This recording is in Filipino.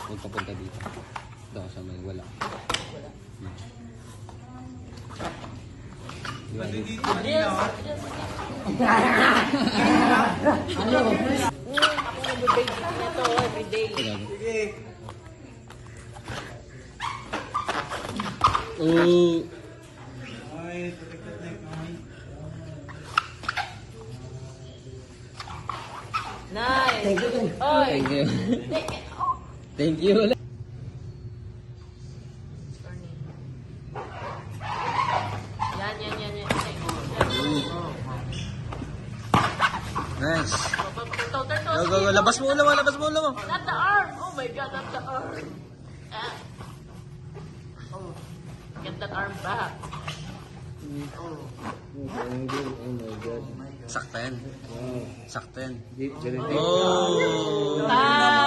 Huwag papunta dito. Daw sa may wala. Ako nag-bake nito everyday. Sige. Oh. Ay, protected na yung kamay. Nice. Oy. Thank you. Take it. Oh. Thank you. Yan. Nice. Turtle. Go. Labas mo ulo mo. Not the arm. Oh my God, not the arm. Ah. Oh. Get that arm back. Oh my God. Sakto yan. Sakto yan. Oh. Ah.